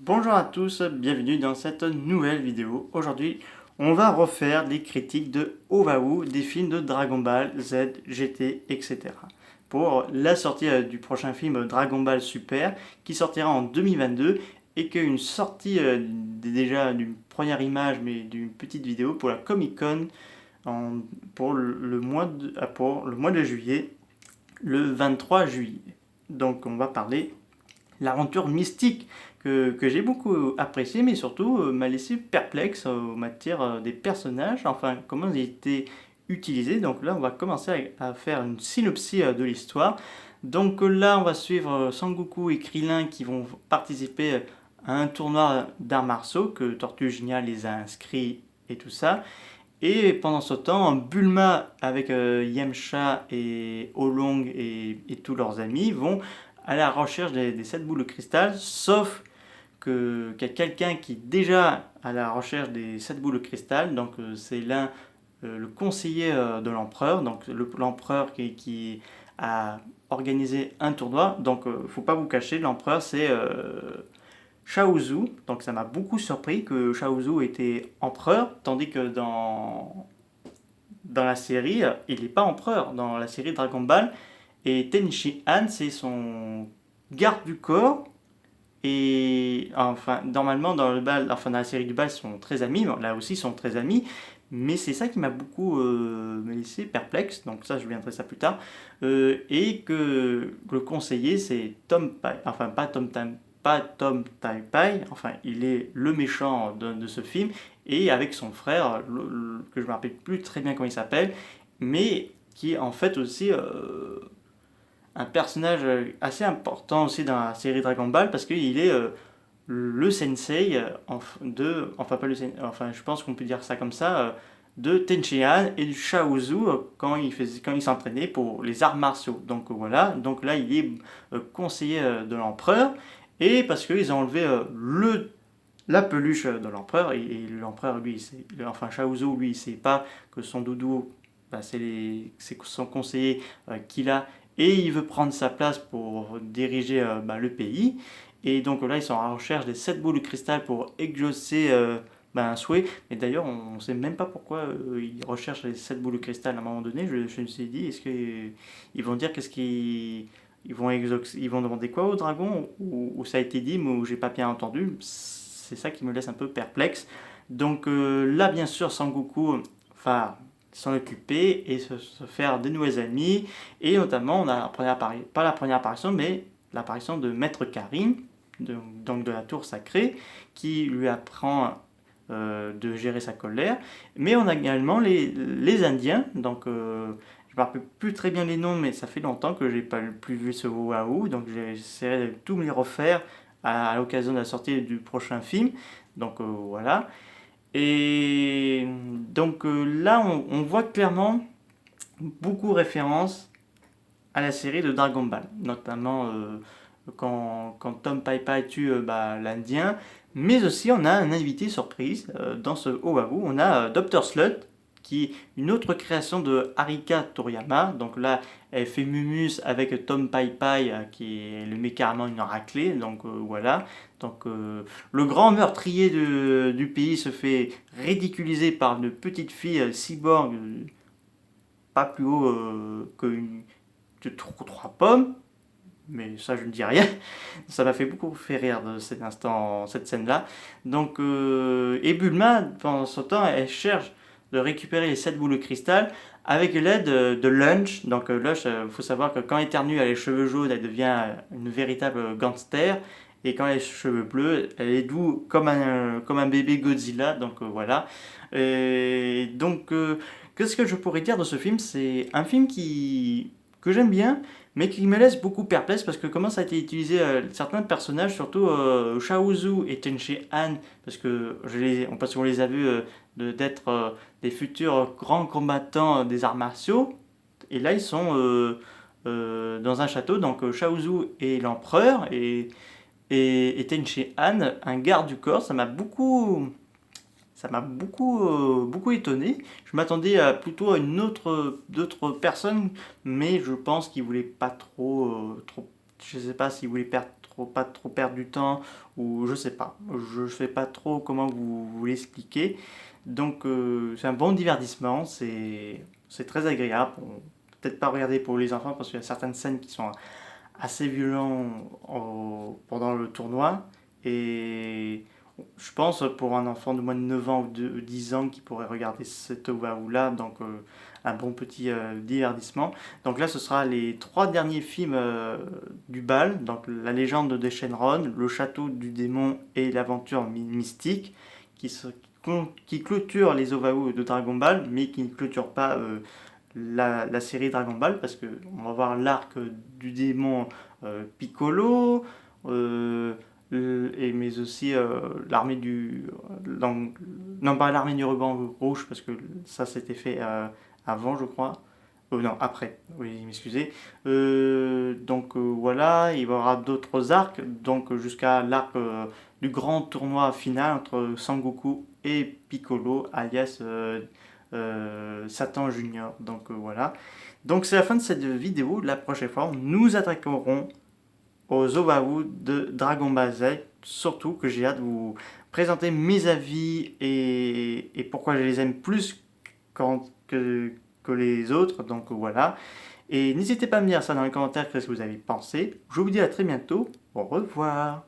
Bonjour à tous, bienvenue dans cette nouvelle vidéo. Aujourd'hui, on va refaire des critiques de OVAOU, des films de Dragon Ball, Z, GT, etc. Pour la sortie du prochain film Dragon Ball Super, qui sortira en 2022, et qu'une sortie déjà d'une première image, mais d'une petite vidéo pour la Comic Con pour pour le mois de juillet, le 23 juillet. Donc on va parler l'aventure mystique que j'ai beaucoup appréciée, mais surtout m'a laissé perplexe en matière des personnages, enfin comment ils étaient utilisés. Donc là, on va commencer à faire une synopsis de l'histoire. Donc là, on va suivre Sangoku et Krillin qui vont participer à un tournoi d'arts martiaux que Tortue Géniale les a inscrits et tout ça. Et pendant ce temps, Bulma avec Yamcha et Oolong et tous leurs amis vont à la recherche des 7 boules de cristal, sauf qu'il y a quelqu'un qui est déjà à la recherche des 7 boules de cristal, donc c'est le conseiller de l'empereur, donc l'empereur qui a organisé un tournoi, donc il ne faut pas vous cacher, l'empereur c'est Shao Zhu, donc ça m'a beaucoup surpris que Shao Zhu était empereur, tandis que dans la série, il n'est pas empereur, dans la série Dragon Ball, et Tenchi Han c'est son garde du corps. Et enfin, normalement, dans la série du bal, ils sont très amis. Bon, là aussi, ils sont très amis. Mais c'est ça qui m'a beaucoup me laissé perplexe. Donc ça, je viendrai ça plus tard. Et que le conseiller, c'est Tom Pai. Enfin, pas Tom Tai Pai. Enfin, il est le méchant de ce film. Et avec son frère, que je me rappelle plus très bien comment il s'appelle, mais qui est en fait aussi un personnage assez important aussi dans la série Dragon Ball parce qu'il est le sensei enfin pas le sensei, enfin je pense qu'on peut dire ça comme ça, de Tenchian et du Shaozu quand il s'entraînait pour les arts martiaux. Donc voilà, donc là il est conseiller de l'empereur et parce qu'ils ont enlevé la peluche de l'empereur et l'empereur lui, enfin Shaozu lui il sait pas que son doudou bah, c'est son conseiller qu'il a et il veut prendre sa place pour diriger le pays. Et donc là, ils sont en recherche des 7 boules de cristal pour exaucer un souhait. Mais d'ailleurs, on ne sait même pas pourquoi ils recherchent les 7 boules de cristal à un moment donné. Je me suis dit, est-ce qu'ils vont dire qu'est-ce qu'ils. Ils vont demander quoi au dragon ou ça a été dit, mais où j'ai pas bien entendu. C'est ça qui me laisse un peu perplexe. Donc là, bien sûr, Sangoku, enfin, s'en occuper et se faire des nouvelles amies. Et notamment, on a pas la première apparition, mais l'apparition de Maître Karim, donc de la tour sacrée, qui lui apprend de gérer sa colère. Mais on a également les Indiens, donc je ne me rappelle plus très bien les noms, mais ça fait longtemps que j'ai pas plus vu ce Waouh, donc j'essaierai de tout me les refaire à l'occasion de la sortie du prochain film. Donc voilà. Et donc là, on voit clairement beaucoup de références à la série de Dragon Ball, notamment quand Tom Pai Pai tue l'Indien, mais aussi on a un invité surprise dans ce Oahu, on a Dr. Slump, qui est une autre création de Harika Toriyama, donc là elle fait Mumus avec Tom Pai Pai qui le met carrément une raclée, donc voilà. Donc le grand meurtrier du pays se fait ridiculiser par une petite fille cyborg pas plus haut que trois pommes, mais ça je ne dis rien. Ça m'a fait beaucoup fait rire de cet instant, cette scène-là. Donc, et Bulma, pendant ce temps, elle cherche de récupérer les 7 boules de cristal avec l'aide de Lunch. Donc Lunch, il faut savoir que quand elle éternue, elle a les cheveux jaunes, elle devient une véritable gangster. Et quand elle a les cheveux bleus, elle est doux comme un bébé Godzilla. Donc voilà. Et donc, qu'est-ce que je pourrais dire de ce film? C'est un film que j'aime bien, mais qui me laisse beaucoup perplexe parce que comment ça a été utilisé certains personnages, surtout Shaozu et Tenchi Han, parce que parce qu'on les a vus d'être des futurs grands combattants des arts martiaux, et là ils sont dans un château, donc Shaozu est l'empereur et Tenchi Han un garde du corps. Ça m'a beaucoup étonné. Je m'attendais plutôt à d'autres personnes, mais je pense qu'ils voulaient pas trop, je sais pas s'ils voulaient pas trop perdre du temps, ou je sais pas, je sais pas trop comment vous l'expliquer. Donc c'est un bon divertissement, c'est très agréable. Bon, peut-être pas regarder pour les enfants parce qu'il y a certaines scènes qui sont assez violentes pendant le tournoi. Et je pense pour un enfant de moins de 9 ans ou de 10 ans qui pourrait regarder cette Oahu-là, donc un bon petit divertissement. Donc là, ce sera les trois derniers films du bal, donc La légende de Shenron, Le château du démon et l'aventure mystique, qui clôturent les Oahu de Dragon Ball, mais qui ne clôturent pas la série Dragon Ball, parce que on va voir l'arc du démon Piccolo, euh, mais aussi l'armée du... non, pas l'armée du ruban rouge, parce que ça s'était fait avant, je crois. Non, après, oui, m'excusez. Donc voilà, il y aura d'autres arcs, donc jusqu'à l'arc du grand tournoi final entre Sangoku et Piccolo, alias Satan Junior. Donc voilà. Donc c'est la fin de cette vidéo. La prochaine fois, nous attaquerons aux Oahu de Dragon Ball Z. Surtout que j'ai hâte de vous présenter mes avis et pourquoi je les aime plus que les autres. Donc voilà. Et n'hésitez pas à me dire ça dans les commentaires, qu'est-ce que vous avez pensé. Je vous dis à très bientôt. Au revoir.